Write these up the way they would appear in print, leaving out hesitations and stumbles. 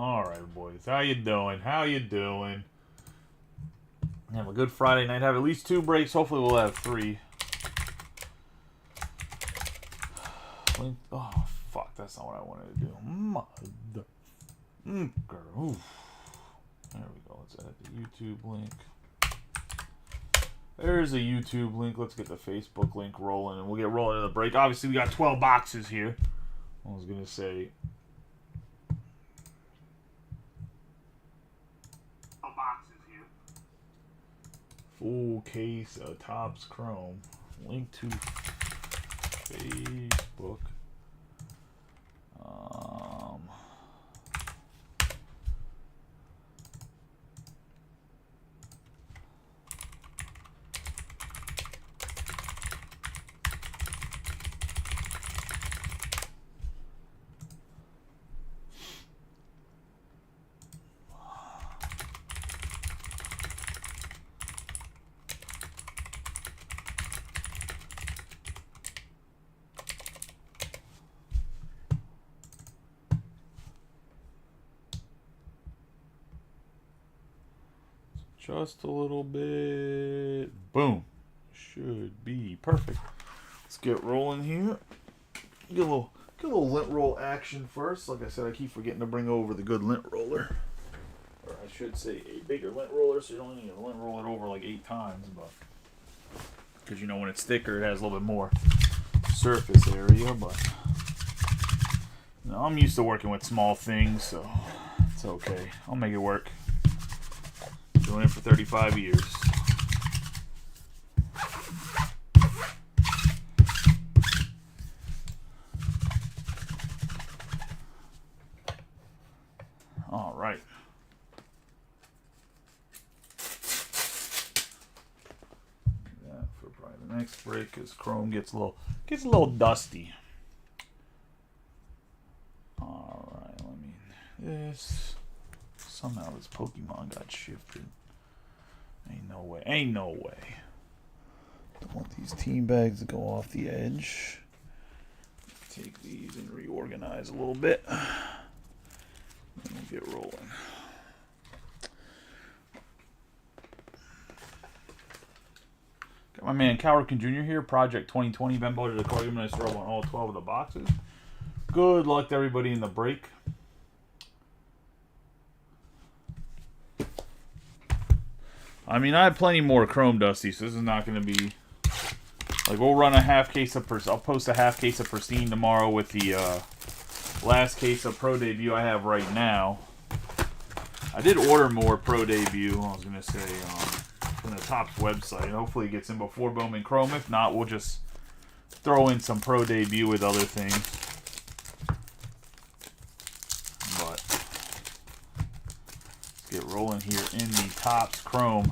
All right, boys. How you doing? How you doing? Have a good Friday night. Have at least 2 breaks. Hopefully we'll have 3. Oh, fuck. That's not what I wanted to do. Mother... Oof. There we go. Let's add the YouTube link. There's a YouTube link. Let's get the Facebook link rolling, and we'll get rolling in the break. Obviously, we got 12 boxes here. I was going to say... boxes here. Full case of Topps Chrome. Link to Facebook. Just a little bit. Boom. Should be perfect. Let's get rolling here. Get a little lint roll action first. Like I said, I keep forgetting to bring over the good lint roller. Or I should say a bigger lint roller, so you don't need to lint roll it over like 8 times. But because you know when it's thicker, it has a little bit more surface area. But you know, I'm used to working with small things, so it's okay. I'll make it work. Doing it for 35 years. All right. That for probably the next break, because Chrome gets a little dusty. All right. Let me this. Somehow this Pokemon got shifted. Ain't no way. Ain't no way. Don't want these team bags to go off the edge. Take these and reorganize a little bit. And we'll get rolling. Got my man Cowerkin Jr. here. Project 2020. Ben voted the card. I'm going to throw on all 12 of the boxes. Good luck to everybody in the break. I mean, I have plenty more Chrome Dusty, so this is not going to be... Like, we'll run a half case of... I'll post a half case of Pristine tomorrow with the last case of Pro Debut I have right now. I did order more Pro Debut, I was going to say, from the Topps website. Hopefully it gets in before Bowman Chrome. If not, we'll just throw in some Pro Debut with other things. But... get rolling here in the Topps Chrome.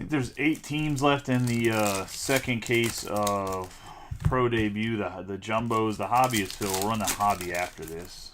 There's 8 teams left in the second case of Pro Debut. The Jumbos, the Hobbyist fill. We'll run a Hobby after this.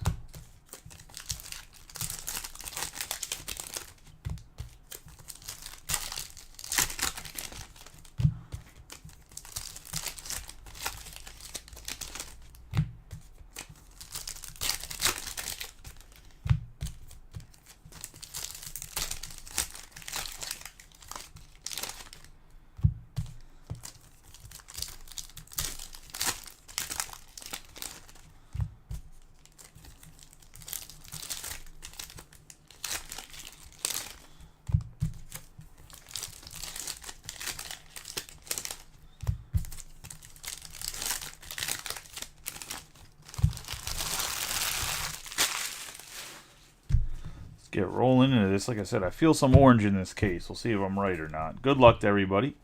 Get rolling into this. Like I said, I feel some orange in this case. We'll see if I'm right or not. Good luck to everybody.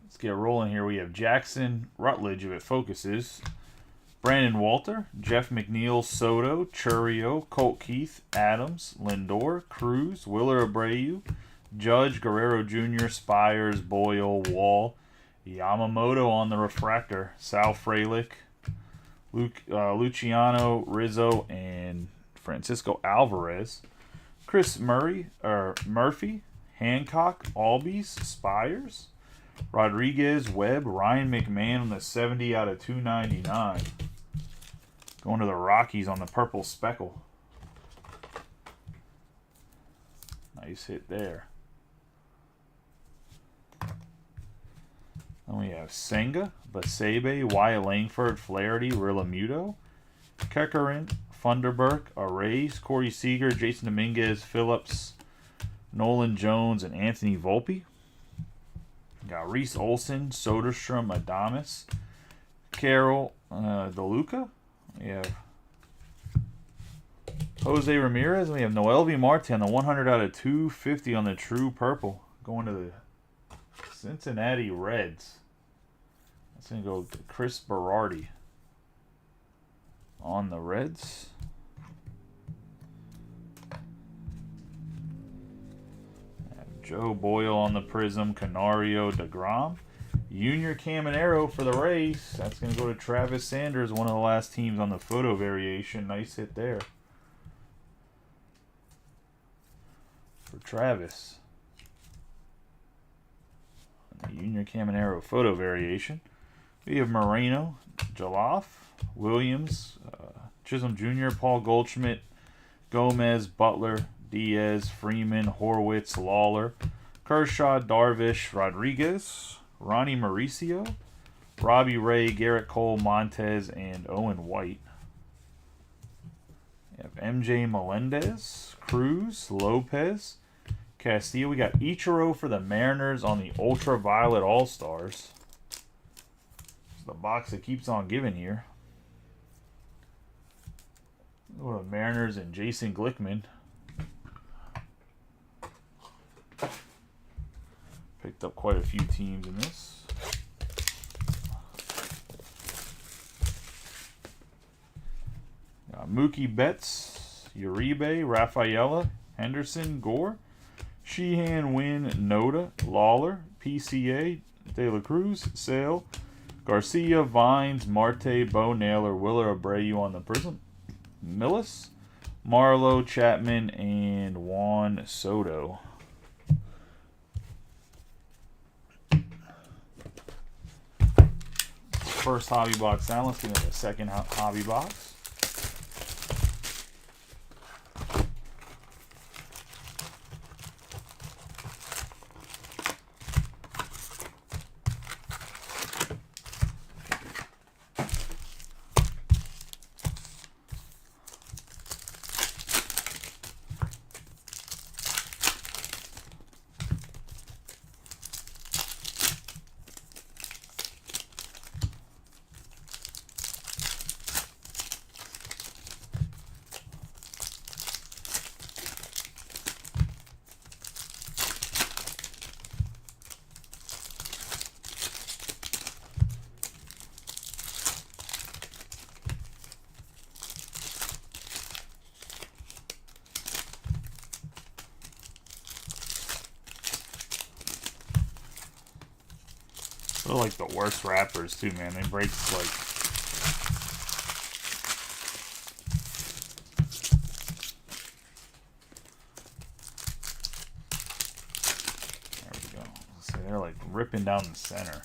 Let's get rolling here. We have Jackson Rutledge, if it focuses. Brandon Walter, Jeff McNeil, Soto, Churio, Colt Keith, Adams, Lindor, Cruz, Willer Abreu, Judge, Guerrero Jr., Spires, Boyle, Wall, Yamamoto on the refractor, Sal Frelick, Luciano, Rizzo, and Francisco Alvarez, Chris Murphy, Hancock, Albies, Spires, Rodriguez, Webb, Ryan McMahon on the 70 out of 299. Going to the Rockies on the purple speckle. Nice hit there. Then we have Senga, Basebe, Wyatt Langford, Flaherty, Rillamuto, Kekkerin, Funderburk, Arrays, Corey Seager, Jason Dominguez, Phillips, Nolan Jones, and Anthony Volpe. Got Reese Olson, Soderstrom, Adames, Carroll, DeLuca. We have Jose Ramirez. We have Noel V. Marte on the 100 out of 250 on the true purple. Going to the Cincinnati Reds. That's going to go to Chris Berardi on the Reds. Joe Boyle on the Prism, Canario, DeGrom. Junior Caminero for the Rays. That's going to go to Travis Sanders, one of the last teams on the photo variation. Nice hit there for Travis. The Junior Caminero photo variation. We have Moreno, Jaloff, Williams, Chisholm Jr., Paul Goldschmidt, Gomez, Butler, Diaz, Freeman, Horwitz, Lawler, Kershaw, Darvish, Rodriguez, Ronnie Mauricio, Robbie Ray, Garrett Cole, Montez, and Owen White. We have MJ Melendez, Cruz, Lopez, Castillo. We got Ichiro for the Mariners on the Ultraviolet All-Stars. It's the box that keeps on giving here. Go to Mariners and Jason Glickman. Picked up quite a few teams in this. Mookie Betts, Uribe, Rafaela, Henderson, Gore, Sheehan, Wynn, Noda, Lawler, PCA, De La Cruz, Sale, Garcia, Vines, Marte, Bo Naylor, Willer Abreu on the Prism, Millis, Marlowe, Chapman, and Juan Soto. First hobby box down. Let's get into the second hobby box. They're like the worst wrappers too, man. They break like there we go. See, they're like ripping down the center.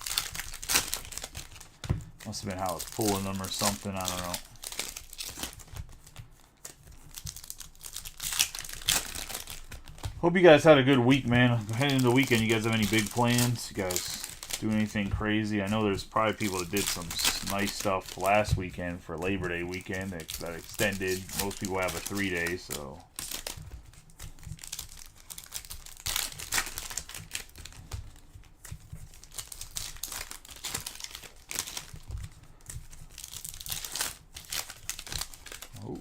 Must have been how I was pulling them or something. I don't know. Hope you guys had a good week, man. Heading into the weekend, you guys have any big plans? You guys do anything crazy? I know there's probably people that did some nice stuff last weekend for Labor Day weekend that extended. Most people have a 3-day, so. Oh.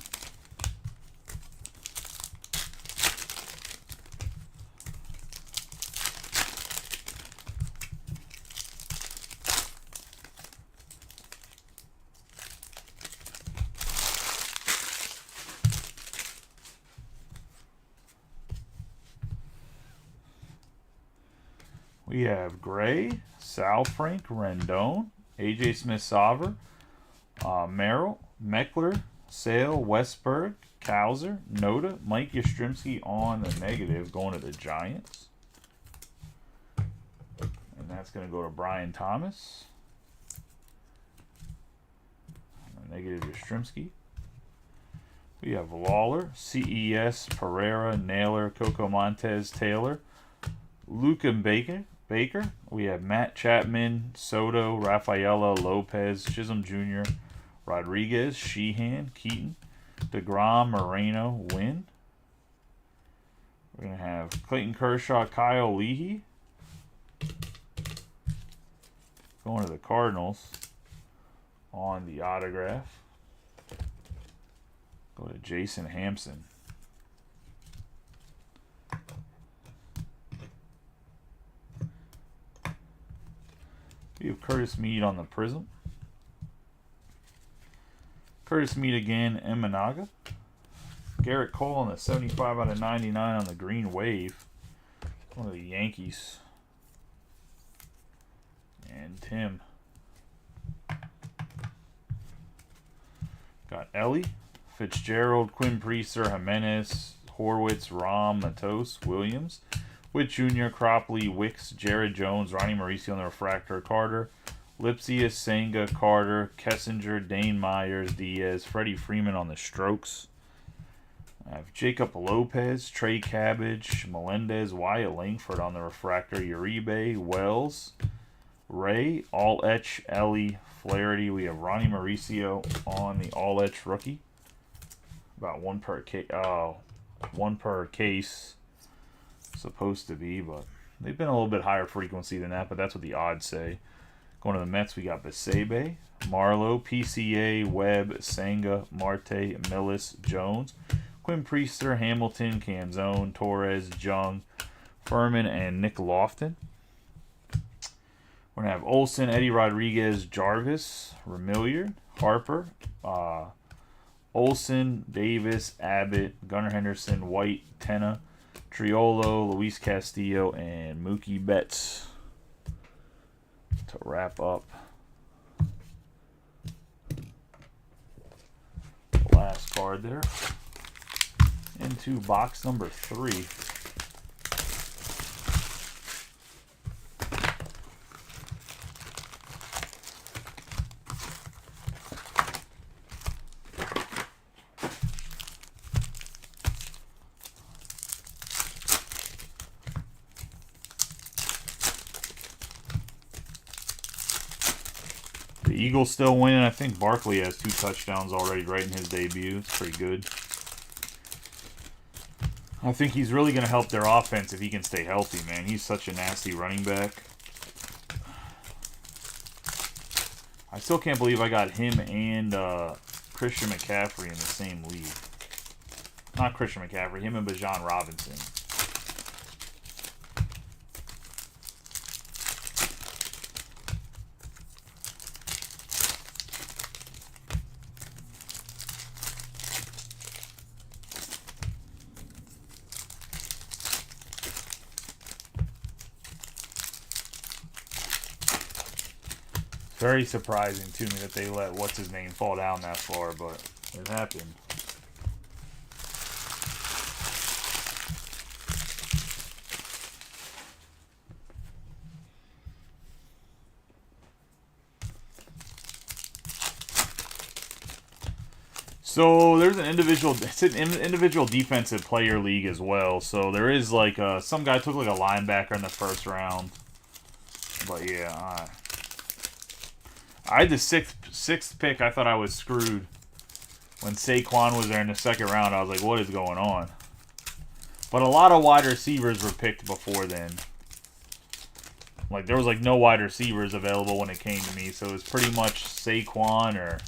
We have Gray, Sal Frank, Rendon, AJ Smith-Sauver, Merrill, Meckler, Sale, Westberg, Kowser, Noda, Mike Yastrzemski on the negative going to the Giants. And that's going to go to Brian Thomas. Negative Yastrzemski. We have Lawler, CES, Pereira, Naylor, Coco Montez, Taylor, Luke and Baker. We have Matt Chapman, Soto, Rafaela, Lopez, Chisholm Jr., Rodriguez, Sheehan, Keaton, DeGrom, Moreno, Wynn. We're going to have Clayton Kershaw, Kyle Leahy. Going to the Cardinals on the autograph. Go to Jason Hampson. We have Curtis Mead on the Prism. Curtis Mead again, Emanaga. Garrett Cole on the 75 out of 99 on the Green Wave. One of the Yankees. And Tim. Got Ellie, Fitzgerald, Quinn Priester, Jimenez, Horwitz, Rom, Matos, Williams, Witt Jr., Cropley, Wicks, Jared Jones, Ronnie Mauricio on the Refractor, Carter, Lipsius, Senga, Carter, Kessinger, Dane Myers, Diaz, Freddie Freeman on the Strokes. I have Jacob Lopez, Trey Cabbage, Melendez, Wyatt Langford on the Refractor, Uribe, Wells, Ray, All-Etch, Ellie, Flaherty. We have Ronnie Mauricio on the All-Etch rookie. About one per case. Supposed to be, but they've been a little bit higher frequency than that, but that's what the odds say. Going to the Mets, we got Basebe, Marlowe, PCA, Webb, Senga, Marte, Millis, Jones, Quinn Priester, Hamilton, Canzone, Torres, Jung, Furman, and Nick Lofton. We're going to have Olsen, Eddie Rodriguez, Jarvis, Remilliard, Harper, Olsen, Davis, Abbott, Gunnar Henderson, White, Tenna, Triolo, Luis Castillo, and Mookie Betts to wrap up the last card there. Into box number 3. The Eagles still winning. I think Barkley has 2 touchdowns already right in his debut. It's pretty good. I think he's really going to help their offense if he can stay healthy, man. He's such a nasty running back. I still can't believe I got him and Christian McCaffrey in the same league. Not Christian McCaffrey, him and Bijan Robinson. Very surprising to me that they let what's-his-name fall down that far, but it happened. So there's an individual, it's an individual defensive player league as well. So there is like some guy took like a linebacker in the first round, but yeah. I had the sixth pick. I thought I was screwed. When Saquon was there in the second round, I was like, what is going on? But a lot of wide receivers were picked before then. Like, there was, like, no wide receivers available when it came to me. So it was pretty much Saquon or,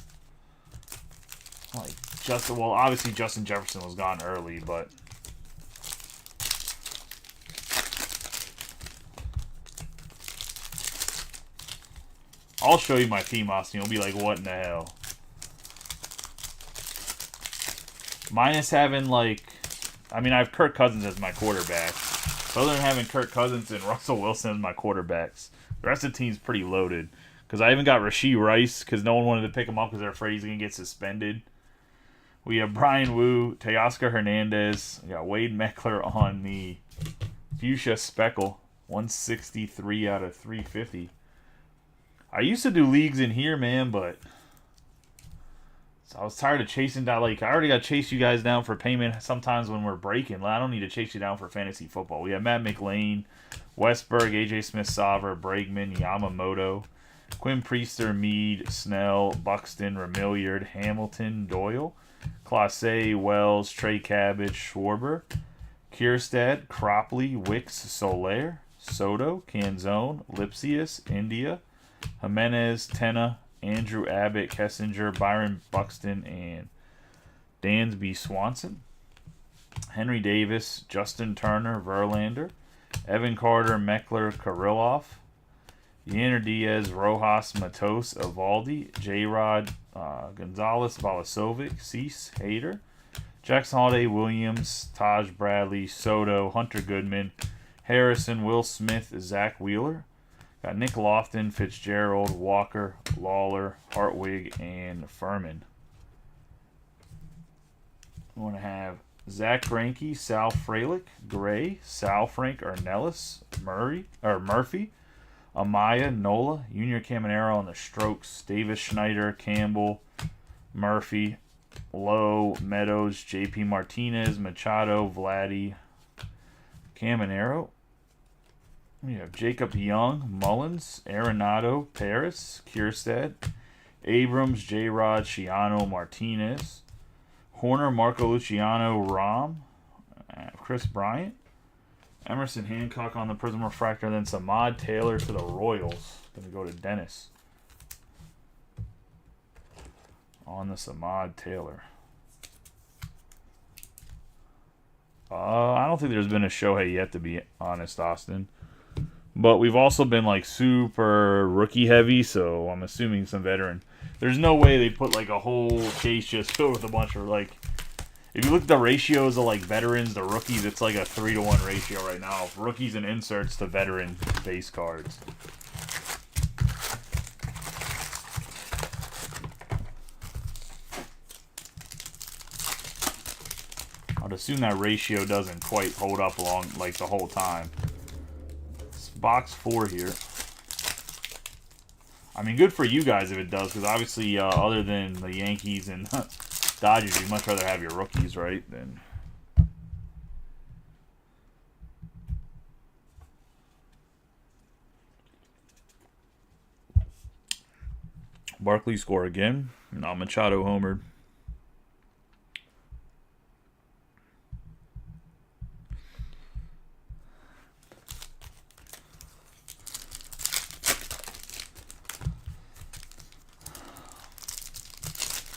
like, Justin. Well, obviously Justin Jefferson was gone early, but I'll show you my team, Austin. You'll be like, what in the hell? Minus having, like... I mean, I have Kirk Cousins as my quarterback. other than having Kirk Cousins and Russell Wilson as my quarterbacks, the rest of the team's pretty loaded. Because I even got Rashee Rice because no one wanted to pick him up because they're afraid he's going to get suspended. We have Brian Wu, Teoscar Hernandez. We got Wade Meckler on the Fuchsia Speckle. 163 out of 350. I used to do leagues in here, man, but I was tired of chasing down. Like, I already got to chase you guys down for payment sometimes when we're breaking. I don't need to chase you down for fantasy football. We have Matt McLean, Westberg, AJ Smith-Sauver, Bregman, Yamamoto, Quinn Priester, Meade, Snell, Buxton, Remilliard, Hamilton, Doyle, Clase, Wells, Trey Cabbage, Schwarber, Kierstad, Cropley, Wicks, Soler, Soto, Canzone, Lipsius, India, Jimenez, Tenna, Andrew Abbott, Kessinger, Byron Buxton, and Dansby Swanson. Henry Davis, Justin Turner, Verlander, Evan Carter, Meckler, Kirilloff, Yanner Diaz, Rojas, Matos, Evaldi, J-Rod, Gonzalez, Balasovic, Cease, Hader, Jackson Holiday, Williams, Taj Bradley, Soto, Hunter Goodman, Harrison, Will Smith, Zach Wheeler. Got Nick Lofton, Fitzgerald, Walker, Lawler, Hartwig, and Furman. We want to have Zach Greinke, Sal Frelick, Gray, Sal Frank, Arnellis, Murphy, Amaya, Nola, Junior Caminero on the Strokes, Davis, Schneider, Campbell, Murphy, Lowe, Meadows, JP Martinez, Machado, Vladdy, Caminero. We have Jacob Young, Mullins, Arenado, Paris, Kierstad, Abrams, J-Rod, Shiano, Martinez, Horner, Marco Luciano, Rom, Chris Bryant, Emerson Hancock on the Prism Refractor, then Samad Taylor to the Royals. Going to go to Dennis on the Samad Taylor. I don't think there's been a Shohei yet, to be honest, Austin. But we've also been like super rookie heavy, so I'm assuming some veteran. There's no way they put like a whole case just filled with a bunch of like. If you look at the ratios of like veterans to rookies, it's like a 3-to-1 ratio right now. Rookies and inserts to veteran base cards. I'd assume that ratio doesn't quite hold up along like the whole time. Box 4 here. I mean, good for you guys if it does, because obviously, other than the Yankees and Dodgers, you'd much rather have your rookies, right? Than Barkley score again. Now Machado homered.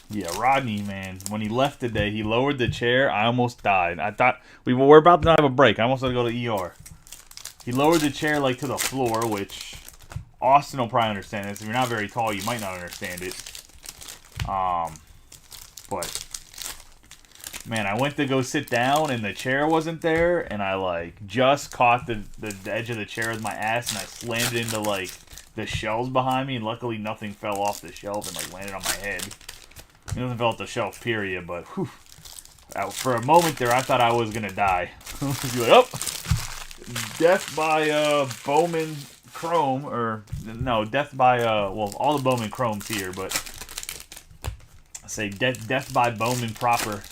Yeah, Rodney, man. When he left today, he lowered the chair. I almost died. I thought we were about to have a break. I almost had to go to ER. He lowered the chair like to the floor, which Austin will probably understand this. If you're not very tall, you might not understand it. But man, I went to go sit down and the chair wasn't there, and I like just caught the edge of the chair with my ass, and I slammed it into like the shelves behind me, and luckily nothing fell off the shelf and like landed on my head. It doesn't fall off the shelf, period, but whew, for a moment there, I thought I was gonna die. Like, oh, death by Bowman Chrome, or no, death by well, all the Bowman Chromes here, but I say death by Bowman proper,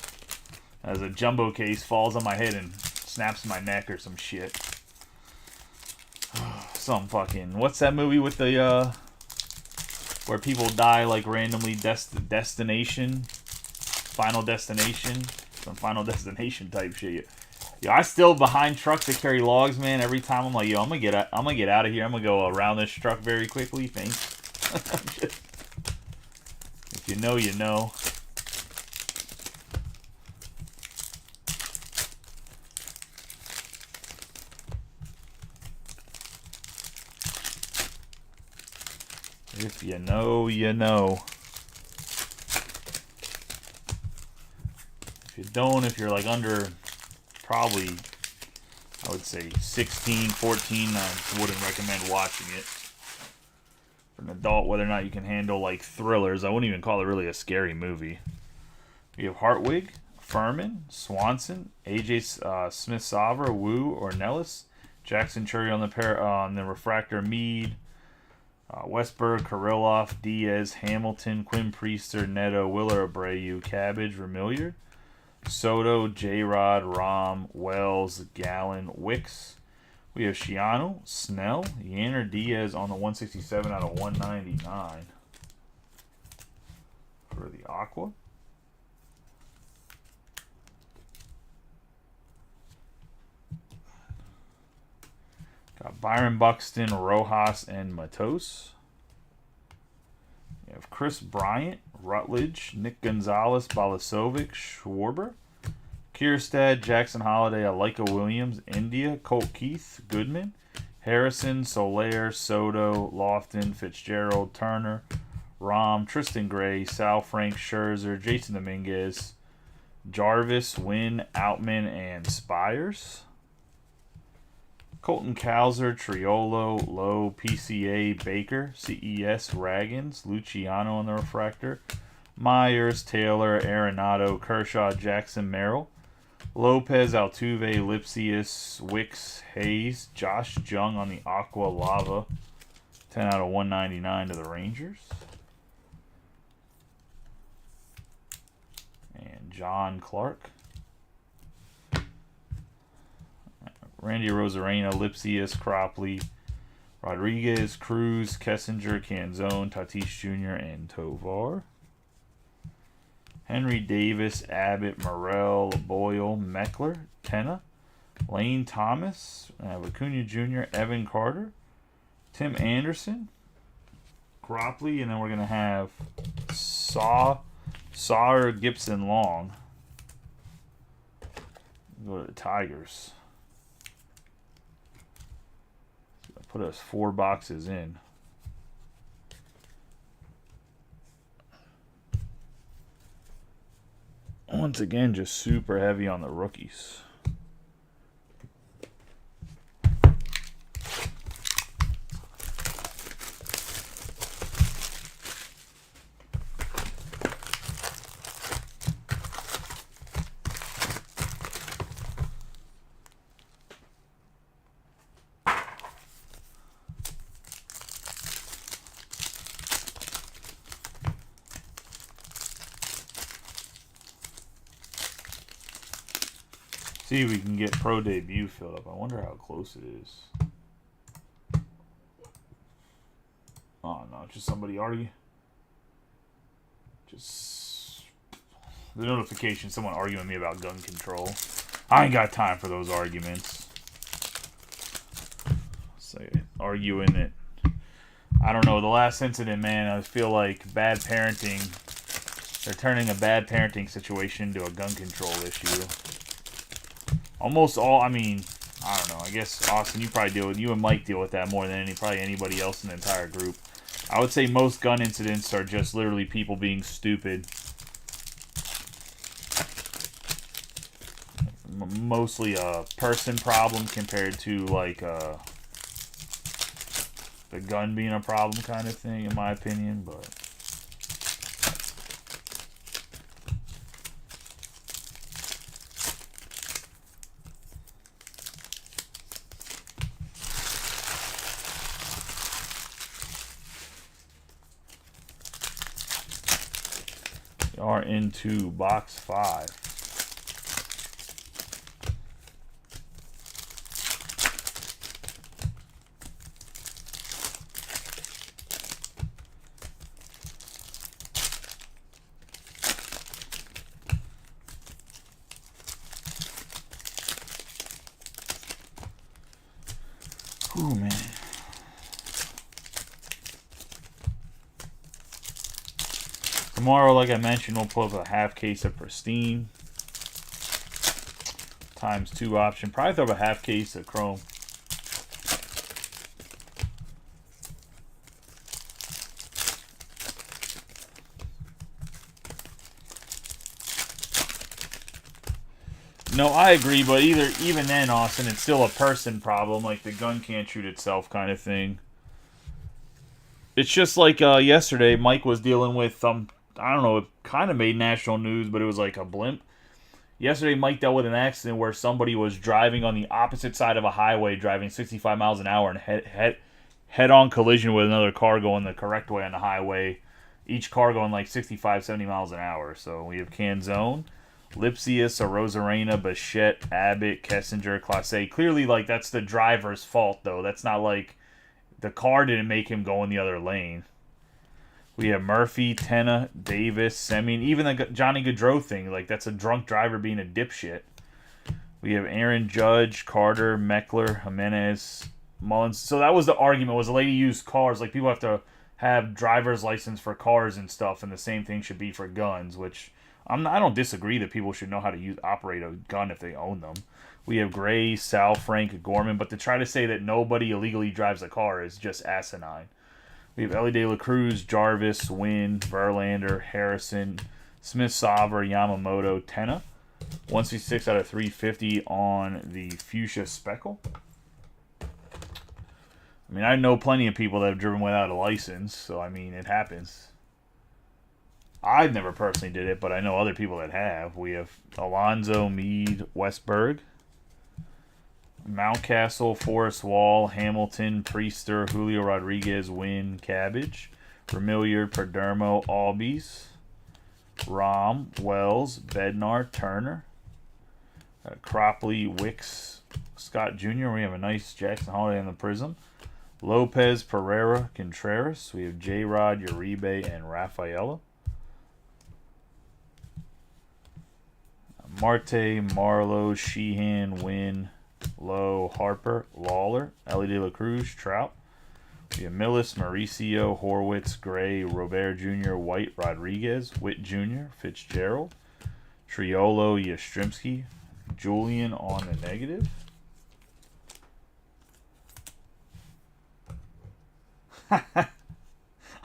as a jumbo case falls on my head and snaps my neck or some shit. Some fucking, what's that movie with the where people die like randomly? Destination, Final Destination, some Final Destination type shit. Yo, I still behind trucks that carry logs, man. Every time I'm like, yo, I'm gonna get out of here. I'm gonna go around this truck very quickly. Thanks. If you know, you know. If you know, you know. If you don't, if you're like under, probably, I would say 16, 14. I wouldn't recommend watching it. For an adult, whether or not you can handle like thrillers, I wouldn't even call it really a scary movie. We have Hartwig, Furman, Swanson, AJ Smith-Sauver, Wu, Ornelas, Jackson Cherry on the refractor, Mead, Westberg, Kirilloff, Diaz, Hamilton, Quinn Priester, Neto, Willer Abreu, Cabbage, Remilliard, Soto, J-Rod, Rom, Wells, Gallen, Wicks. We have Shiano, Snell, Yanner, Diaz on the 167 out of 199 for the Aqua. Got Byron Buxton, Rojas, and Matos. We have Chris Bryant, Rutledge, Nick Gonzalez, Balasovic, Schwarber, Kierstad, Jackson Holiday, Alika Williams, India, Colt Keith, Goodman, Harrison, Soler, Soto, Lofton, Fitzgerald, Turner, Rom, Tristan Gray, Sal Frank, Scherzer, Jason Dominguez, Jarvis, Wynn, Outman, and Spires. Colton Cowser, Triolo, Lowe, PCA, Baker, CES, Raggins, Luciano on the refractor, Myers, Taylor, Arenado, Kershaw, Jackson, Merrill, Lopez, Altuve, Lipsius, Wicks, Hayes, Josh Jung on the Aqua Lava, 10 out of 199 to the Rangers. And John Clark. Randy Rosarena, Lipsius, Cropley, Rodriguez, Cruz, Kessinger, Canzone, Tatis Jr., and Tovar. Henry Davis, Abbott, Morel, Boyle, Meckler, Tenna, Lane Thomas, Acuna Jr., Evan Carter, Tim Anderson, Cropley, and then we're going to have Sawyer, Gibson, Long. Go to the Tigers. Put us 4 boxes in. Once again, just super heavy on the rookies. See if we can get pro debut filled up. I wonder how close it is. Oh no, just somebody already. Just the notification, someone arguing me about gun control. I ain't got time for those arguments. So arguing it. I don't know. The last incident, man, I feel like bad parenting. They're turning a bad parenting situation into a gun control issue. Almost all, I mean, I don't know. I guess, Austin, you and Mike deal with that more than probably anybody else in the entire group. I would say most gun incidents are just literally people being stupid. Mostly a person problem compared to, like, the gun being a problem kind of thing, in my opinion, but... are into box 5. Ooh, man. Tomorrow, like I mentioned, we'll pull up a half case of Pristine. ×2 option. Probably throw up a half case of Chrome. No, I agree, but even then, Austin, it's still a person problem. Like the gun can't shoot itself, kind of thing. It's just like yesterday, Mike was dealing with I don't know, it kind of made national news, but it was like a blimp. Yesterday, Mike dealt with an accident where somebody was driving on the opposite side of a highway, driving 65 miles an hour, and head-on collision with another car going the correct way on the highway. Each car going like 65, 70 miles an hour. So we have Canzone, Lipsius, Arozarena, Bichette, Abbott, Kessinger, Classe. Clearly, like, that's the driver's fault, though. That's not like the car didn't make him go in the other lane. We have Murphy, Tenna, Davis, Semien, even the Johnny Gaudreau thing. Like, that's a drunk driver being a dipshit. We have Aaron Judge, Carter, Meckler, Jimenez, Mullins. So that was the argument, was the lady used cars. Like, people have to have driver's license for cars and stuff, and the same thing should be for guns, which I don't disagree that people should know how to operate a gun if they own them. We have Gray, Sal, Frank, Gorman, but to try to say that nobody illegally drives a car is just asinine. We have Ellie De La Cruz, Jarvis, Wynn, Verlander, Harrison, Smith, Sauber, Yamamoto, Tenna. 166 out of 350 on the Fuchsia Speckle. I mean, I know plenty of people that have driven without a license, so I mean, it happens. I've never personally did it, but I know other people that have. We have Alonzo, Meade, Westberg, Mountcastle, Forrest Wall, Hamilton, Priester, Julio Rodriguez, Wynn, Cabbage, Remilliard, Perdermo, Albies, Rom, Wells, Bednar, Turner, Cropley, Wicks, Scott Jr. We have a nice Jackson Holiday on the Prism. Lopez, Pereira, Contreras. We have J-Rod, Uribe, and Rafaela. Marte, Marlowe, Sheehan, Wynn, Lowe, Harper, Lawler, Ellie De La Cruz, Trout. We have Millis, Mauricio, Horwitz, Gray, Robert Jr., White, Rodriguez, Witt Jr., Fitzgerald, Triolo, Yastrzemski, Julian on the negative.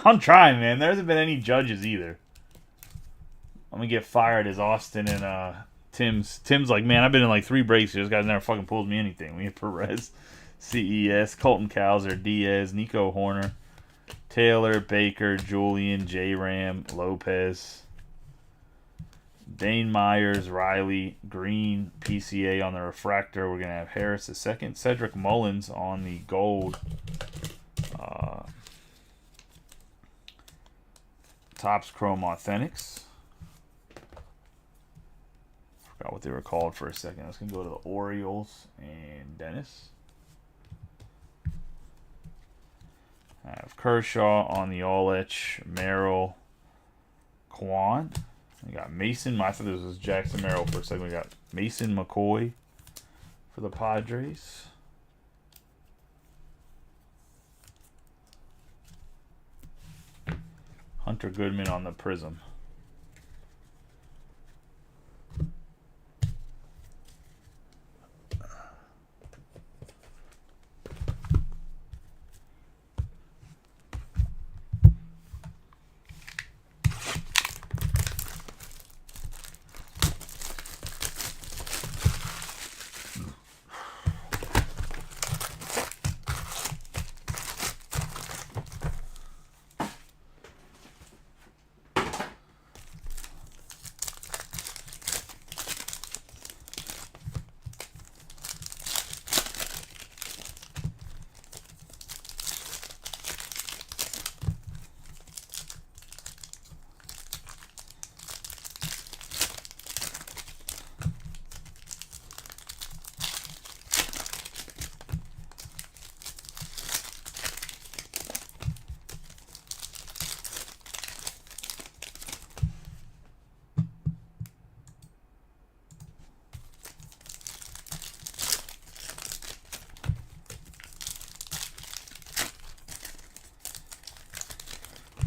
I'm trying, man. There hasn't been any judges either. I'm gonna get fired as Austin and Tim's like, man, I've been in like 3 breaks here. This guy's never fucking pulled me anything. We have Perez, CES, Colton Cowser, Diaz, Nico Horner, Taylor, Baker, Julian, J-Ram, Lopez, Dane Myers, Riley, Green, PCA on the refractor. We're going to have Harris the second. Cedric Mullins on the gold. Topps Chrome Authentics. Forgot what they were called for a second. I was going to go to the Orioles and Dennis. I have Kershaw on the All-Etch, Merrill, Kwan. We got Mason. I thought this was Jackson Merrill for a second. We got Mason McCoy for the Padres. Hunter Goodman on the Prism.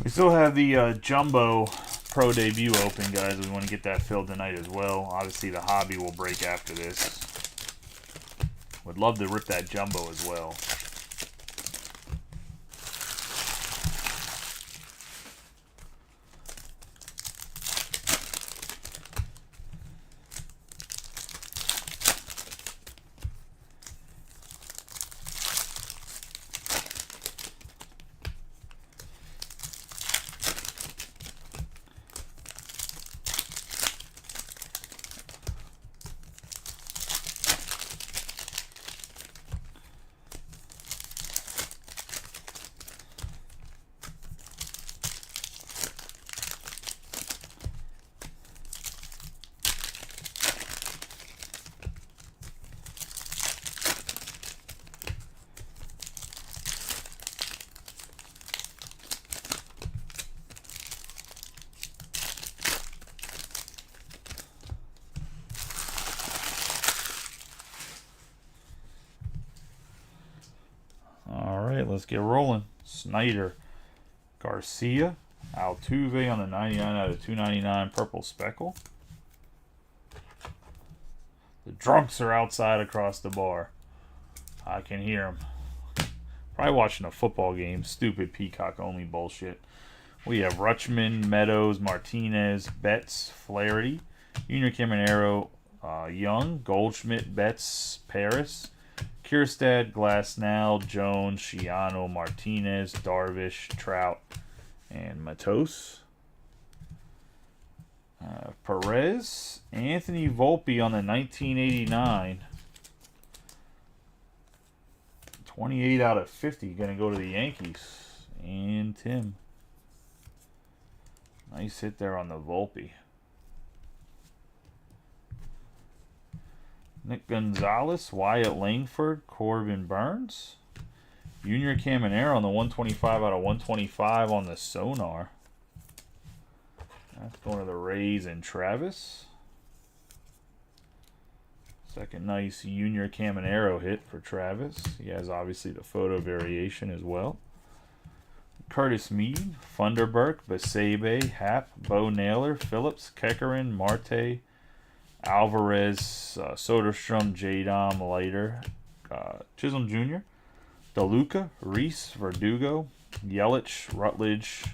We still have the Jumbo Pro Debut open, guys. We want to get that filled tonight as well. Obviously, the hobby will break after this. Would love to rip that Jumbo as well. get rolling. Snyder. Garcia. Altuve on the 99 out of 299. Purple Speckle. The drunks are outside across the bar. I can hear them. Probably watching a football game. Stupid Peacock-only bullshit. We have Rutschman, Meadows, Martinez, Betts, Flaherty, Junior Caminero, Young, Goldschmidt, Betts, Paris, Kierstad, Glasnow, Jones, Shiano, Martinez, Darvish, Trout, and Matos. Perez, Anthony Volpe on the 1989. 28 out of 50. Going to go to the Yankees. And Tim. Nice hit there on the Volpe. Nick Gonzalez, Wyatt Langford, Corbin Burns. Junior Caminero on the 125 out of 125 on the Sonar. That's going to the Rays and Travis. Second nice Junior Caminero hit for Travis. He has obviously the photo variation as well. Curtis Mead, Funderburk, Basebe, Happ, Bo Naylor, Phillips, Kekkerin, Marte, Alvarez, Soderstrom, J-Dom, Leiter, Chisholm Jr., DeLuca, Reese, Verdugo, Yelich, Rutledge,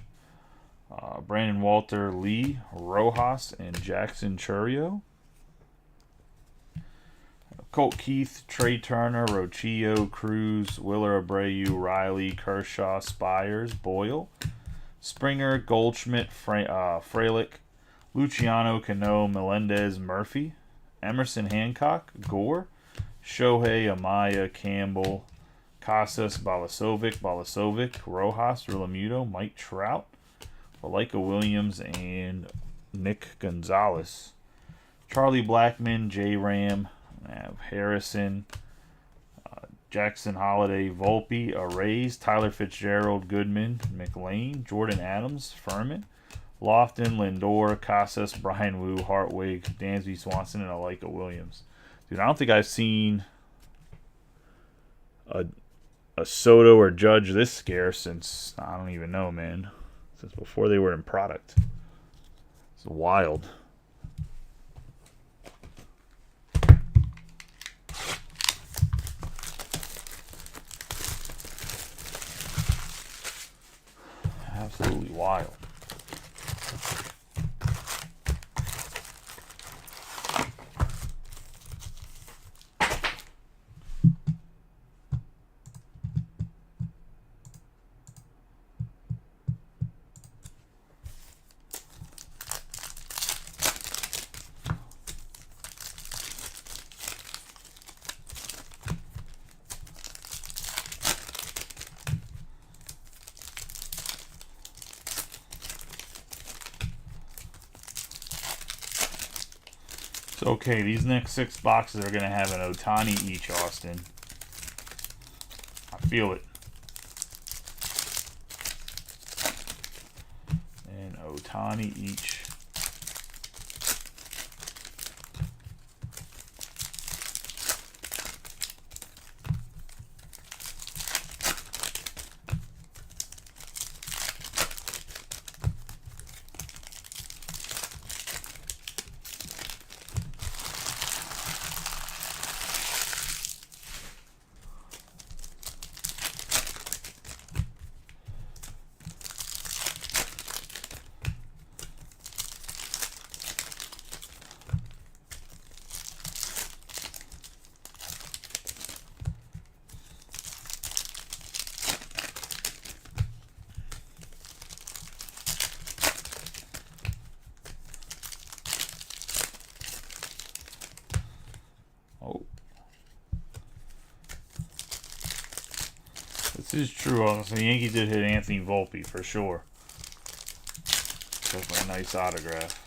Brandon Walter, Lee, Rojas, and Jackson Churio. Colt Keith, Trey Turner, Rochillo, Cruz, Willer Abreu, Riley, Kershaw, Spires, Boyle, Springer, Goldschmidt, Frelick, Luciano, Cano, Melendez, Murphy, Emerson Hancock, Gore, Shohei, Amaya, Campbell, Casas, Balasovic, Rojas, Realmuto, Mike Trout, Valika Williams, and Nick Gonzalez. Charlie Blackmon, J. Ram, Harrison, Jackson Holiday, Volpe, Arrays, Tyler Fitzgerald, Goodman, McLean, Jordan Adams, Furman, Lofton, Lindor, Casas, Brian Wu, Hartwig, Dansby Swanson, and Alika Williams. Dude, I don't think I've seen a Soto or Judge this scarce since, I don't even know, man. Since before they were in product. It's wild. Absolutely wild. Okay, these next 6 boxes are going to have an Ohtani each, Austin. I feel it. An Ohtani each. This is true. Also, the Yankees did hit Anthony Volpe for sure. Definitely a nice autograph.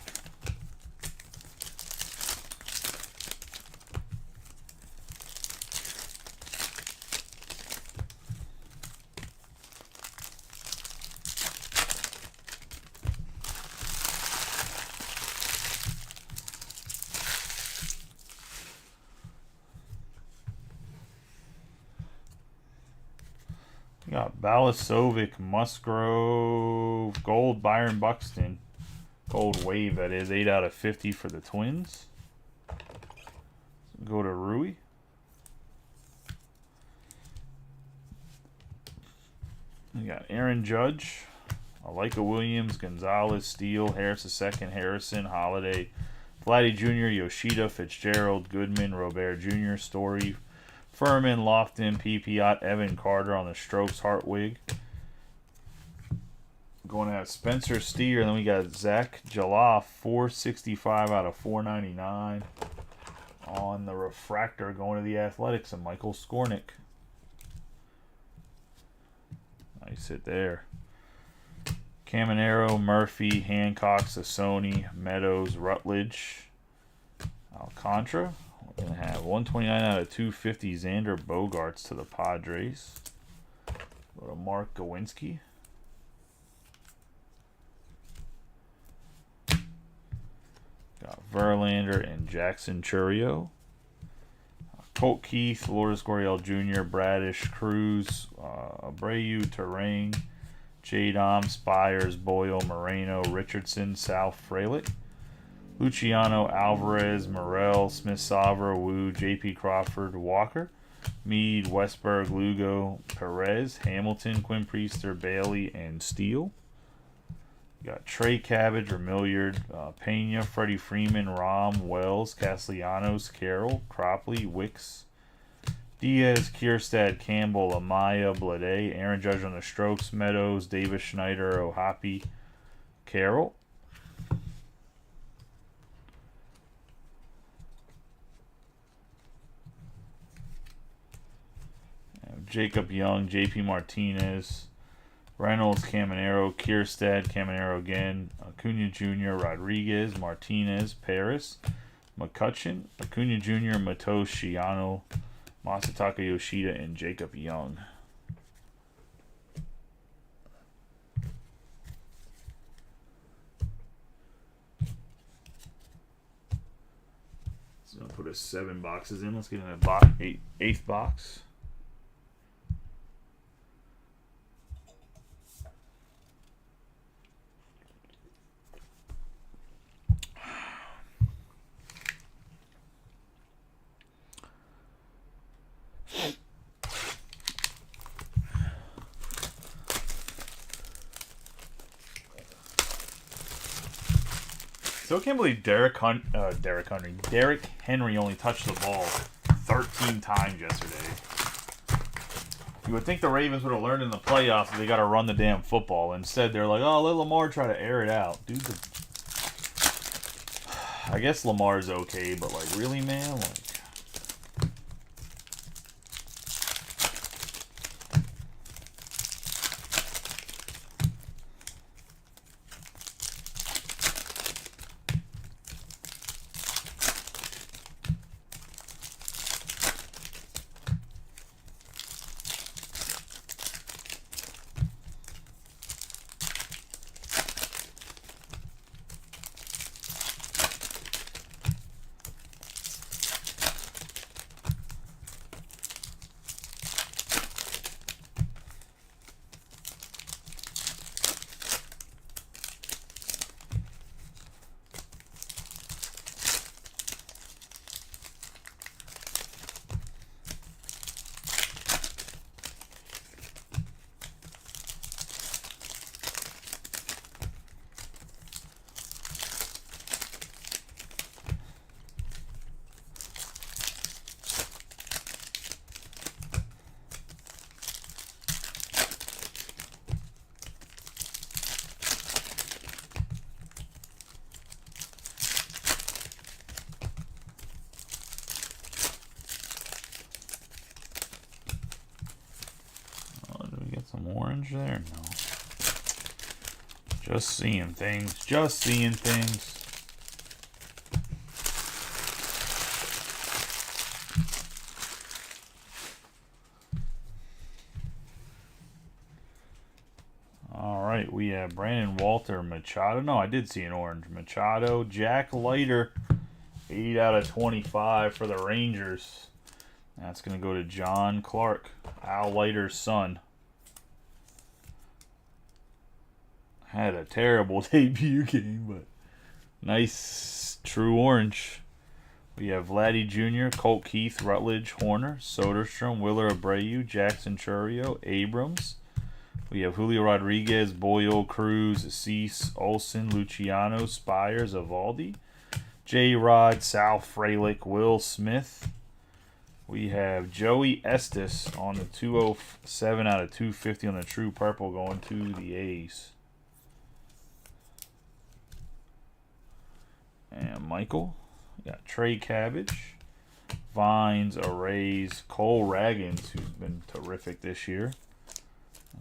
got Balasovic, Musgrove, Gold, Byron Buxton. Gold Wave, that is. 8 out of 50 for the Twins. Go to Rui. We got Aaron Judge, Alika Williams, Gonzalez, Steele, Harris II, Harrison, Holiday, Vladdy Jr., Yoshida, Fitzgerald, Goodman, Robert Jr., Story, Furman, Lofton, Piot, Evan Carter on the Strokes, Hartwig. Going to have Spencer Steer, and then we got Zach Jalaf, 465 out of 499 on the refractor, going to the Athletics, and Michael Skornick. Nice hit there. Caminero, Murphy, Hancock, Sassoni, Meadows, Rutledge, Alcantara. We're going to have 129 out of 250 Xander Bogaerts to the Padres. Go to Mark Gawinski. Got Verlander and Jackson Churio. Colt Keith, Lourdes Gurriel Jr., Bradish, Cruz, Abreu, Terrain, J-Dom, Spires, Boyle, Moreno, Richardson, Sal Frelick, Luciano, Alvarez, Morel, Smith-Sauver, Wu, J.P. Crawford, Walker, Meade, Westberg, Lugo, Perez, Hamilton, Quinn Priester, Bailey, and Steele. Got Trey Cabbage, Remilliard, Pena, Freddie Freeman, Rom, Wells, Castellanos, Carroll, Cropley, Wicks, Diaz, Kierstad, Campbell, Amaya, Blade, Aaron Judge on the Strokes, Meadows, Davis Schneider, Ohapi, Carroll. Jacob Young, JP Martinez, Reynolds, Caminero, Kierstad, Caminero again, Acuna Jr., Rodriguez, Martinez, Paris, McCutcheon, Acuna Jr., Matos, Shiano, Masataka Yoshida, and Jacob Young. So I'm going to put us 7 boxes in. Let's get in the eighth box. Still can't believe Derek Henry only touched the ball 13 times yesterday. You would think the Ravens would have learned in the playoffs that they got to run the damn football. Instead, they're like, oh, let Lamar try to air it out. Dude, I guess Lamar's okay, but, like, really, man? Like, some orange there? No. Just seeing things. Just seeing things. Alright, we have Brandon Walter, Machado. No, I did see an orange. Machado, Jack Leiter. 8 out of 25 for the Rangers. That's going to go to John Clark, Al Leiter's son. Had a terrible debut game, but nice true orange. We have Vladdy Jr., Colt Keith, Rutledge, Horner, Soderstrom, Willer Abreu, Jackson Chourio, Abrams. We have Julio Rodriguez, Boyle, Cruz, Cease, Olson, Luciano, Spires, Evaldi, J-Rod, Sal Frelick, Will Smith. We have Joey Estes on the 207 out of 250 on the True Purple going to the A's. And Michael. We got Trey Cabbage, Vines, Arrays, Cole Raggins, who's been terrific this year.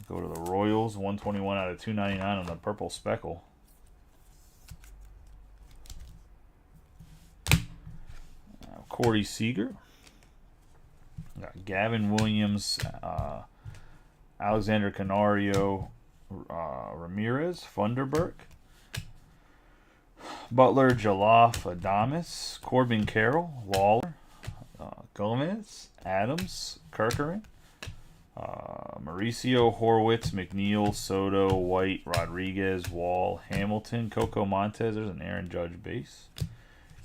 Go to the Royals, 121 out of 299 on the Purple Speckle. Corey Seager. Got Gavin Williams, Alexander Canario, Ramirez, Funderburk, Butler, Jaloff, Adames, Corbin Carroll, Waller, Gomez, Adams, Kirkering, Mauricio, Horwitz, McNeil, Soto, White, Rodriguez, Wall, Hamilton, Coco Montez. There's an Aaron Judge base.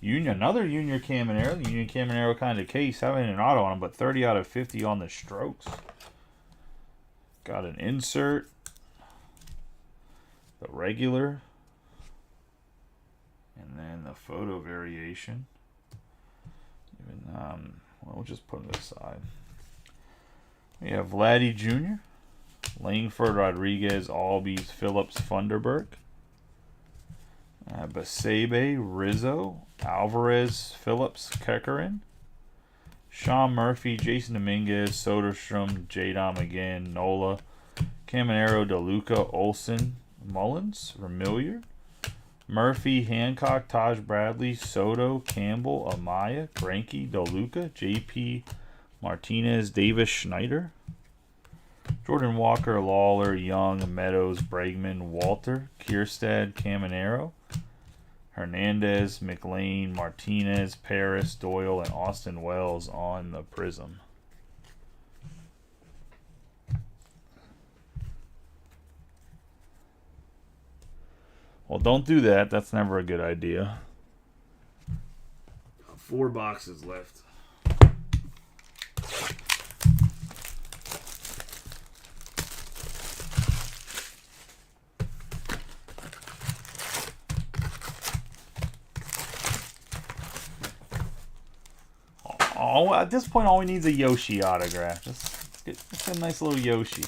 Another Junior Caminero. The Junior Caminero kind of case. Having an auto on him, but 30 out of 50 on the strokes. Got an insert. The regular. And then the photo variation. We'll just put it aside. We have Vladdy Jr., Langford, Rodriguez, Albies, Phillips, Funderburk, Basebe, Rizzo, Alvarez, Phillips, Kekkerin, Sean Murphy, Jason Dominguez, Soderstrom, Jadon again, Nola, Caminero, DeLuca, Olson, Mullins, Remilliard, Murphy, Hancock, Taj Bradley, Soto, Campbell, Amaya, Greinke, DeLuca, JP, Martinez, Davis, Schneider, Jordan Walker, Lawler, Young, Meadows, Bregman, Walter, Kierstad, Caminero, Hernandez, McLean, Martinez, Paris, Doyle, and Austin Wells on the Prism. Well, don't do that. That's never a good idea. 4 boxes left. At this point, all we need is a Yoshi autograph. Just get a nice little Yoshi.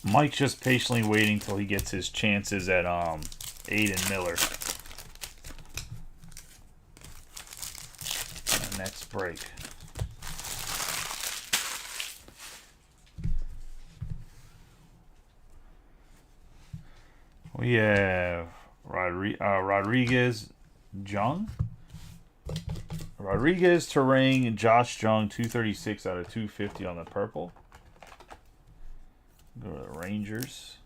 Mike's just patiently waiting till he gets his chances at Aiden Miller. And next break. We have Rodriguez, Jung. Rodriguez, Terang, Josh Jung, 236 out of 250 on the purple. Go to the Rangers.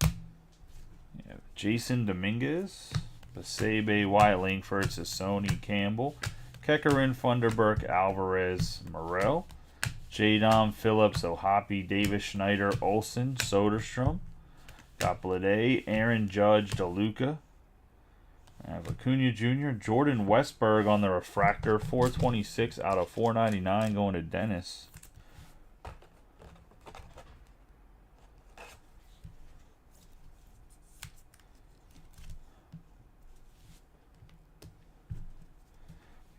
Yeah, Jason Dominguez. Basebe, Wyatt Langford, Sassoni, Campbell. Kekkerin, Funderburk, Alvarez, Morel. Jadon, Phillips, Ohapi, Davis, Schneider, Olsen, Soderstrom. Got Blade, Aaron Judge, DeLuca. I have Acuna Jr., Jordan Westberg on the refractor, 426 out of 499 going to Dennis.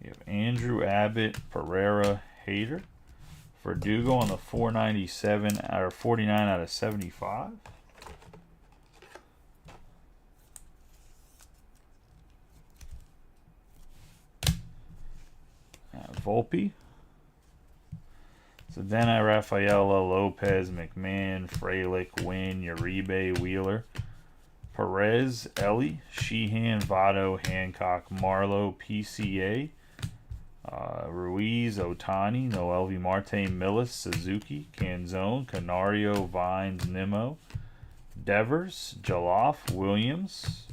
You have Andrew Abbott, Pereira, Hader. Verdugo on the 497 or 49 out of 75. Volpe. Zadena, Rafaela, Lopez, McMahon, Frelick, Wynn, Uribe, Wheeler. Perez, Ellie, Sheehan, Votto, Hancock, Marlowe, PCA. Ruiz, Otani, Noel V. Marte, Millis, Suzuki, Canzone, Canario, Vines, Nimmo. Devers, Jaloff, Williams,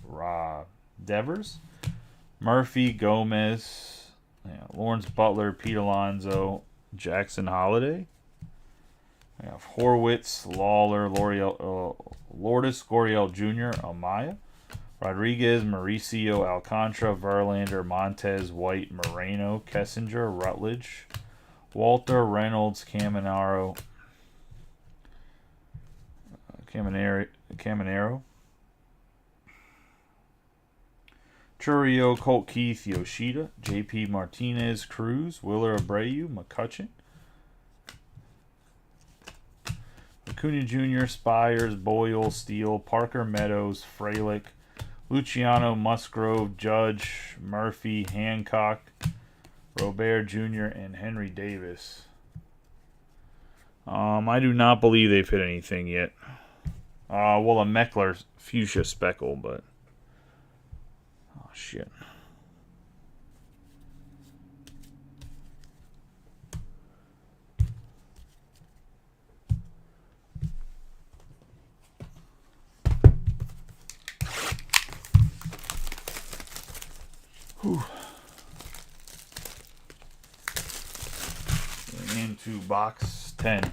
Devers. Murphy, Gomez. Yeah, Lawrence Butler, Pete Alonso, Jackson Holiday. We have Horwitz, Lawler, Lourdes Gurriel Jr., Amaya. Rodriguez, Mauricio, Alcantara, Verlander, Montez, White, Moreno, Kessinger, Rutledge. Walter, Reynolds, Caminero. Churio, Colt Keith, Yoshida, J.P. Martinez, Cruz, Willer Abreu, McCutcheon. Acuna Jr., Spires, Boyle, Steele, Parker Meadows, Frelick, Luciano, Musgrove, Judge, Murphy, Hancock, Robert Jr., and Henry Davis. I do not believe they've hit anything yet. Well, a Meckler Fuchsia Speckle, but... Oh, shit. Whew. Into box 10.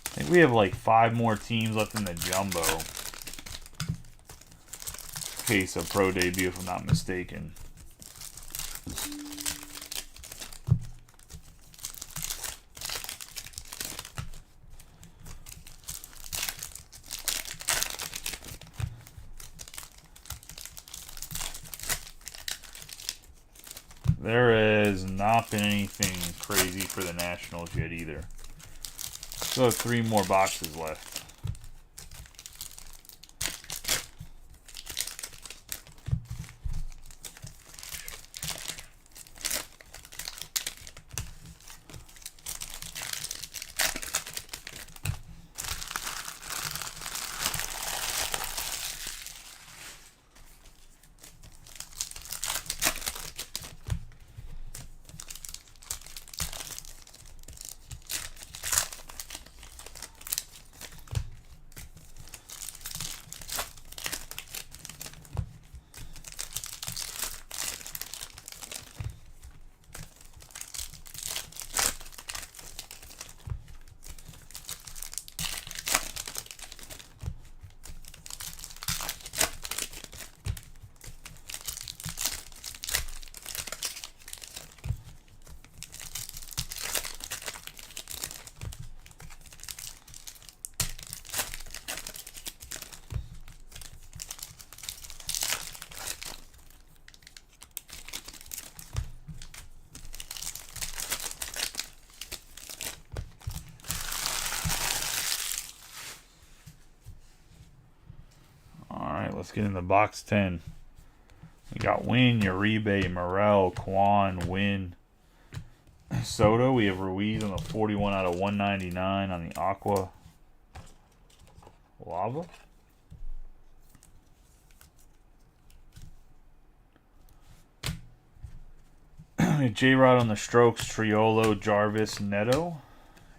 I think we have like 5 more teams left in the jumbo. Case of pro debut, if I'm not mistaken. There has not been anything crazy for the Nationals yet either. Still have 3 more boxes left. Let's get in the box 10. We got Wynn, Uribe, Morel, Kwan, Wynn, Soto. We have Ruiz on the 41 out of 199 on the Aqua Lava. J-Rod on the Strokes, Triolo, Jarvis, Neto.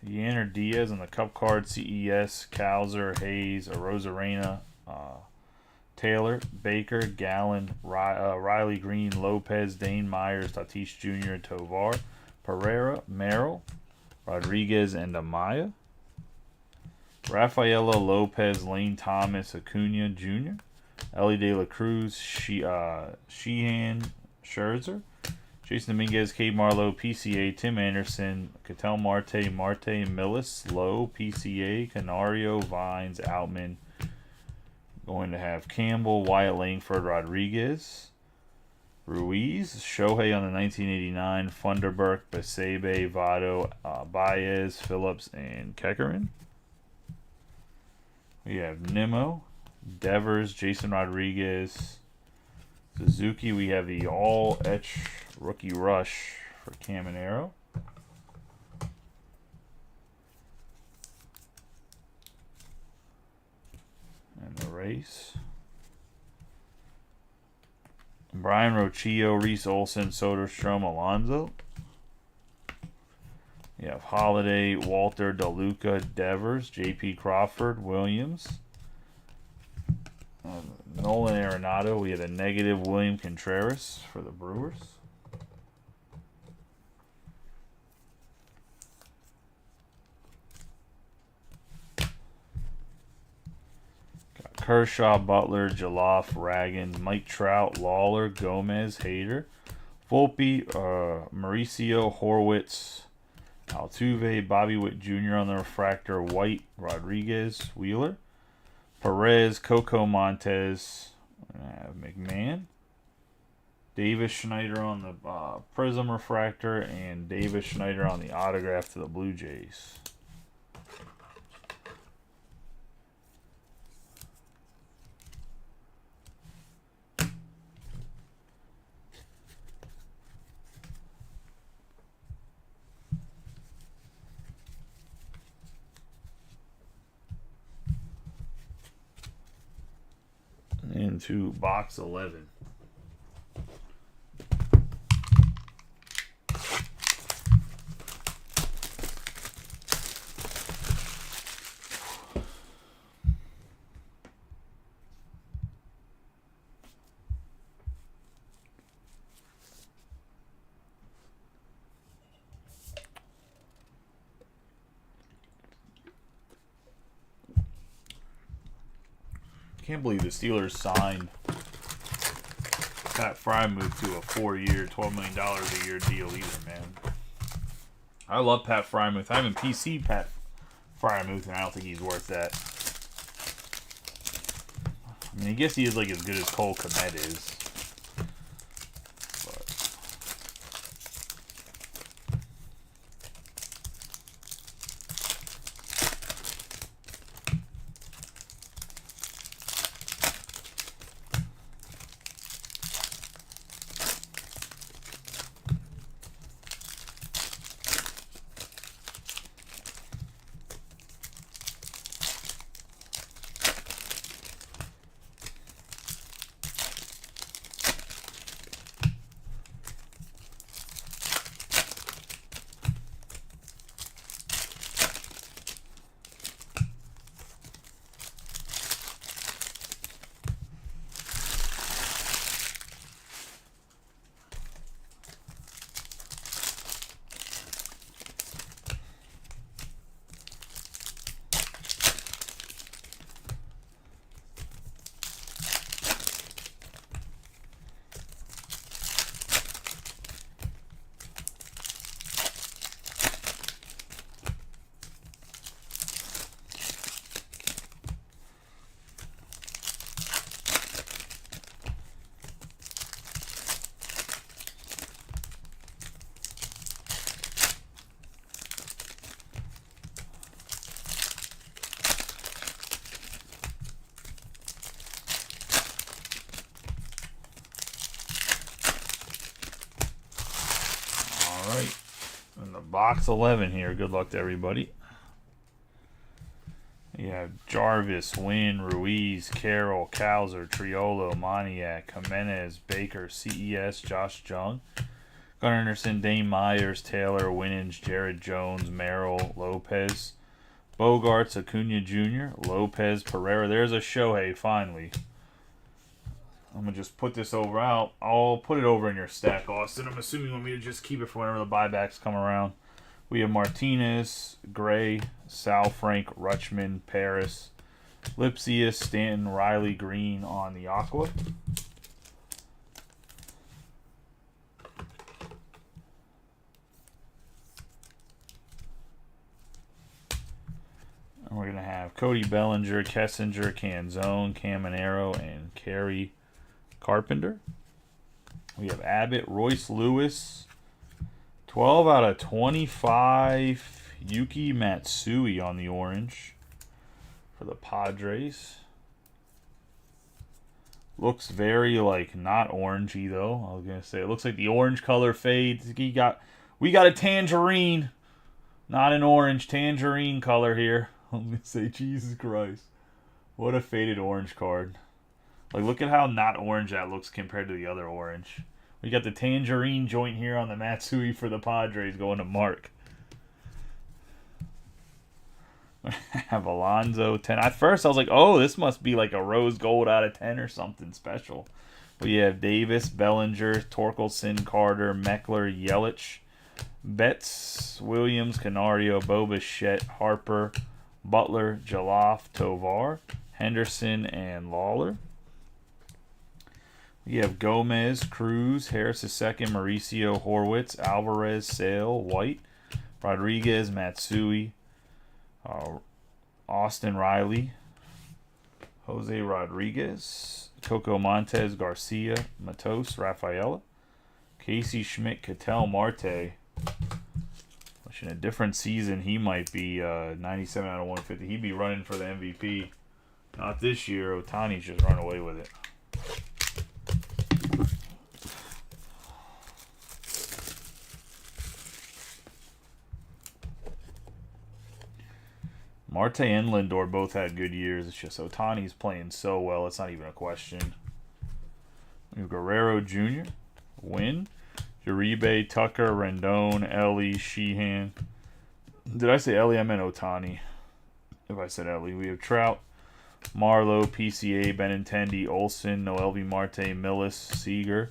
Yanner Diaz on the Cup card, CES, Cowser, Hayes, Rosarena, Taylor, Baker, Gallen, Riley Green, Lopez, Dane Myers, Tatis Jr., Tovar, Pereira, Merrill, Rodriguez, and Amaya. Rafaela, Lopez, Lane Thomas, Acuna Jr., Ellie De La Cruz, Sheehan, Scherzer, Jason Dominguez, Cade Marlowe, PCA, Tim Anderson, Ketel Marte, Millis, Lowe, PCA, Canario, Vines, Outman. Going to have Campbell, Wyatt Langford, Rodriguez, Ruiz, Shohei on the 1989, Funderburk, Basebe, Votto, Baez, Phillips, and Kekkerin. We have Nimmo, Devers, Jason Rodriguez, Suzuki. We have the all etch rookie rush for Caminero. And the race. Brian Rochillo, Reese Olson, Soderstrom, Alonso. You have Holiday, Walter, DeLuca, Devers, J.P. Crawford, Williams. Nolan Arenado. We had a negative William Contreras for the Brewers. Got Kershaw, Butler, Jaloff, Ragan, Mike Trout, Lawler, Gomez, Hader, Volpe, Mauricio, Horwitz, Altuve, Bobby Witt Jr. on the refractor, White, Rodriguez, Wheeler, Perez, Coco Montes, McMahon, Davis Schneider on the Prism refractor, and Davis Schneider on the autograph to the Blue Jays. Into box 11. Can't believe the Steelers signed Pat Frymuth to a 4-year, $12 million a year deal either, man. I love Pat Frymuth. I haven't PC'd Pat Frymuth, and I don't think he's worth that. I mean, I guess he is like as good as Cole Kmet is. box 11 here. Good luck to everybody. You have Jarvis, Wynn, Ruiz, Carroll, Cowser, Triolo, Moniak, Jimenez, Baker, CES, Josh Jung, Gunnar Anderson, Dane Myers, Taylor, Winninge, Jared Jones, Merrill, Lopez, Bogarts, Acuna Jr., Lopez, Pereira. There's a Shohei, finally. I'm going to just put this over out. I'll put it over in your stack, Austin. I'm assuming you want me to just keep it for whenever the buybacks come around. We have Martinez, Gray, Sal Frank, Rutschman, Paris, Lipsius, Stanton, Riley, Green on the Aqua. And we're going to have Cody Bellinger, Kessinger, Canzone, Caminero, and Kerry Carpenter. We have Abbott, Royce Lewis, 12 out of 25, Yuki Matsui on the orange for the Padres. Looks very, like, not orangey, though. I was going to say, it looks like the orange color fades. We got a tangerine, not an orange, tangerine color here. I'm going to say, Jesus Christ. What a faded orange card. Like, look at how not orange that looks compared to the other orange. We got the tangerine joint here on the Matsui for the Padres going to Mark. I have Alonso 10. At first, I was like, oh, this must be like a rose gold out of 10 or something special. We have Davis, Bellinger, Torkelson, Carter, Meckler, Yelich, Betts, Williams, Canario, Bobichette, Harper, Butler, Jaloff, Tovar, Henderson, and Lawler. We have Gomez, Cruz, Harris II, Mauricio, Horwitz, Alvarez, Sale, White, Rodriguez, Matsui, Austin Riley, Jose Rodriguez, Coco Montes, Garcia, Matos, Rafaela, Casey Schmidt, Ketel Marte. Which in a different season, he might be 97 out of 150. He'd be running for the MVP. Not this year. Otani's just run away with it. Marte and Lindor both had good years. It's just Otani's playing so well, it's not even a question. We have Guerrero Jr., Wynn, Uribe, Tucker, Rendon, Ellie, Sheehan. Did I say Ellie? I meant Otani. If I said Ellie. We have Trout, Marlowe, PCA, Benintendi, Olsen, Noelvi Marte, Millis, Seager,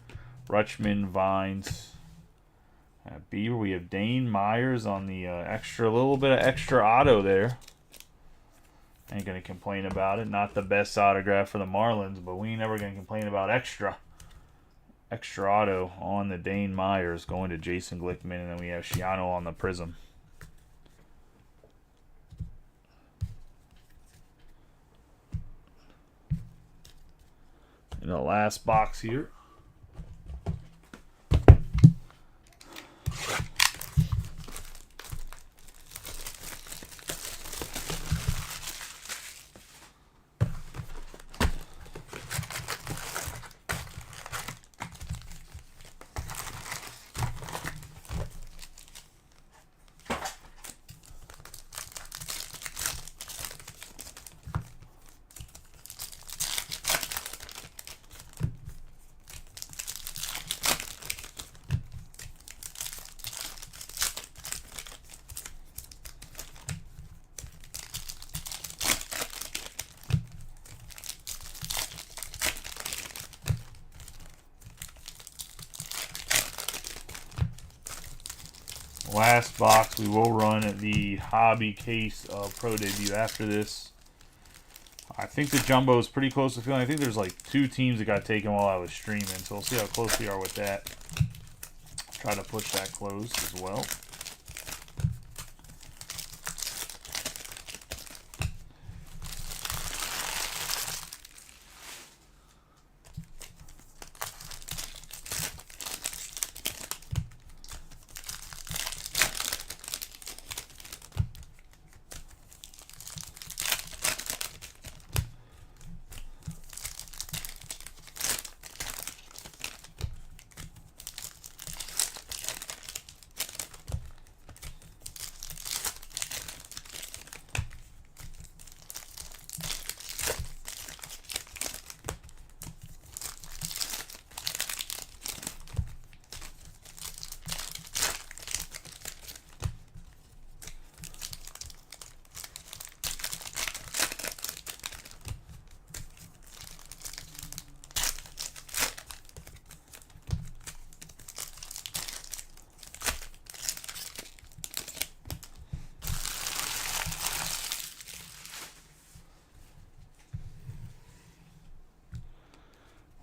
Rutschman, Vines. At Beaver, we have Dane Myers on the little bit of extra auto there. Ain't going to complain about it. Not the best autograph for the Marlins, but we ain't never going to complain about extra. Extra auto on the Dane Myers going to Jason Glickman, and then we have Shiano on the Prism. In the last box here. Last box, we will run the hobby case of Pro Debut after this. I think the jumbo is pretty close to filling. I think there's like 2 teams that got taken while I was streaming, so we'll see how close we are with that. Try to push that close as well.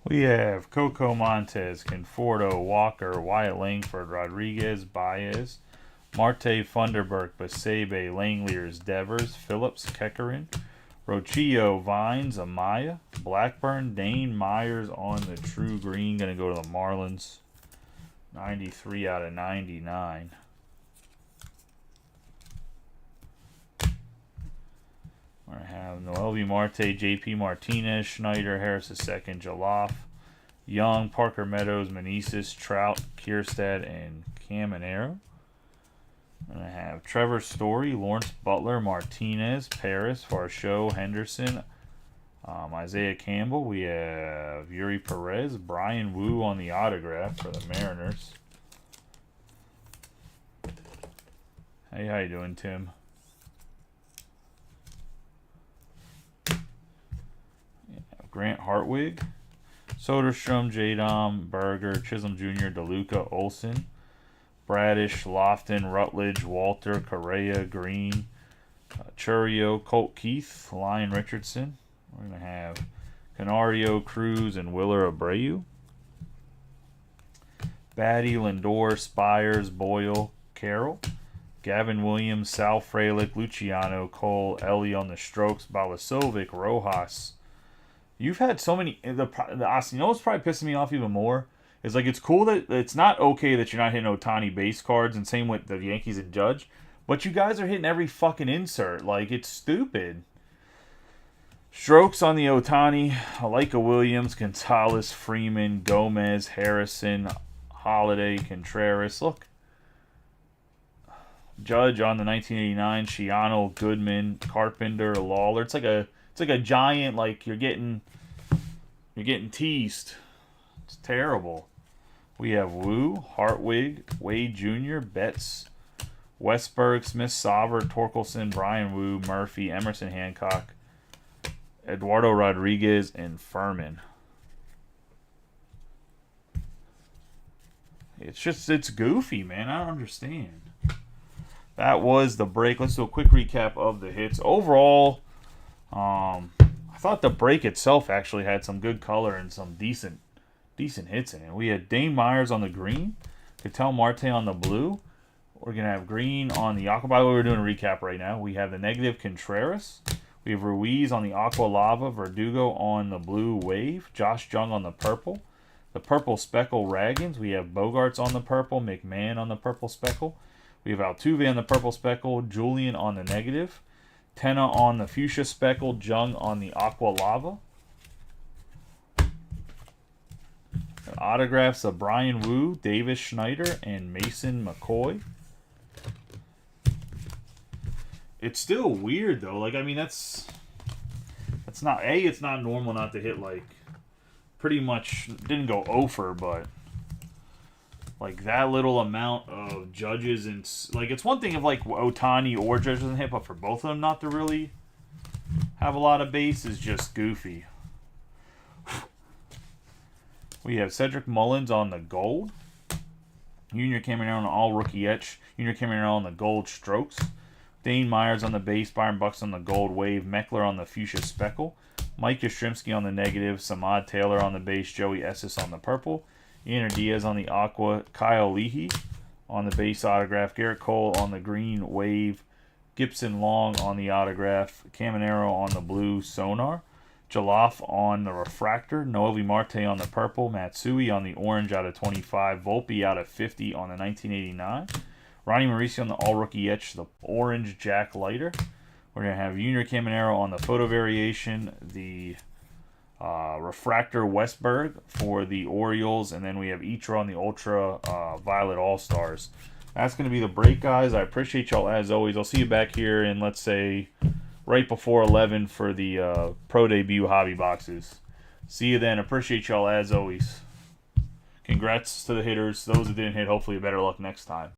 We have Coco Montez, Conforto, Walker, Wyatt Langford, Rodriguez, Baez, Marte, Funderburk, Basebe, Langeliers, Devers, Phillips, Kekkerin, Rochillo, Vines, Amaya, Blackburn, Dane, Myers on the True Green. Going to go to the Marlins. 93 out of 99. I have Noelvi Marte, JP Martinez, Schneider, Harris II, Jaloff, Young, Parker Meadows, Meneses, Trout, Kierstad, and Caminero. And I have Trevor Story, Lawrence Butler, Martinez, Paris, Varsho, Henderson, Isaiah Campbell. We have Yuri Perez, Brian Wu on the autograph for the Mariners. Hey, how you doing, Tim? Grant Hartwig, Soderstrom, Jadam, Berger, Chisholm Jr., DeLuca, Olson, Bradish, Lofton, Rutledge, Walter, Correa, Green, Churio, Colt Keith, Lyon Richardson. We're going to have Canario, Cruz, and Willer Abreu. Batty, Lindor, Spires, Boyle, Carroll, Gavin Williams, Sal Frelick, Luciano, Cole, Ellie on the strokes, Balasovic, Rojas. You've had so many. You know what's probably pissing me off even more? Is like it's cool that it's not okay that you're not hitting Ohtani base cards, and same with the Yankees and Judge, but you guys are hitting every fucking insert. Like, it's stupid. Strokes on the Ohtani, Alika Williams, Gonzalez, Freeman, Gomez, Harrison, Holiday, Contreras. Look. Judge on the 1989, Shiano, Goodman, Carpenter, Lawler. It's like a giant, like you're getting teased. It's terrible. We have Wu, Hartwig, Wade Jr., Betts, Westberg, Smith, Sauber, Torkelson, Brian Wu, Murphy, Emerson Hancock, Eduardo Rodriguez, and Furman. It's goofy, man. I don't understand. That was the break. Let's do a quick recap of the hits. Overall, I thought the break itself actually had some good color and some decent hits in it. We had Dane Myers on the green, Ketel Marte on the blue. We're going to have Green on the aqua. By the way, we're doing a recap right now. We have the negative Contreras. We have Ruiz on the aqua lava, Verdugo on the blue wave, Josh Jung on the purple speckle Raggins. We have Bogarts on the purple, McMahon on the purple speckle. We have Altuve on the purple speckle, Julian on the negative, Tenna on the fuchsia speckle, Jung on the aqua lava. Autographs of Brian Wu, Davis Schneider, and Mason McCoy. It's still weird though. Like, I mean, that's not it's not normal not to hit, like, pretty much didn't go over, but like that little amount of Judges, and like it's one thing if like Ohtani or Judge doesn't hit, but for both of them not to really have a lot of base is just goofy. We have Cedric Mullins on the gold, Junior Caminero on the all rookie etch, Junior Caminero on the gold strokes, Dane Myers on the base, Byron Bucks on the gold wave, Meckler on the fuchsia speckle, Mike Yastrzemski on the negative, Samad Taylor on the base, Joey Esses on the purple, Ian Diaz on the aqua, Kyle Leahy on the base autograph, Garrett Cole on the green wave, Gibson Long on the autograph, Caminero on the blue sonar, Jaloff on the refractor, Noelvi Marte on the purple, Matsui on the orange out of 25, Volpe out of 50 on the 1989, Ronnie Mauricio on the all-rookie etch, the orange Jack Leiter. We're going to have Junior Caminero on the photo variation, the refractor Westberg for the Orioles, and then we have Itra on the Ultra Violet All-Stars. That's going to be the break, guys. I appreciate y'all as always. I'll see you back here in, let's say, right before 11 for the Pro Debut Hobby Boxes. See you then. Appreciate y'all as always. Congrats to the hitters. Those that didn't hit, hopefully better luck next time.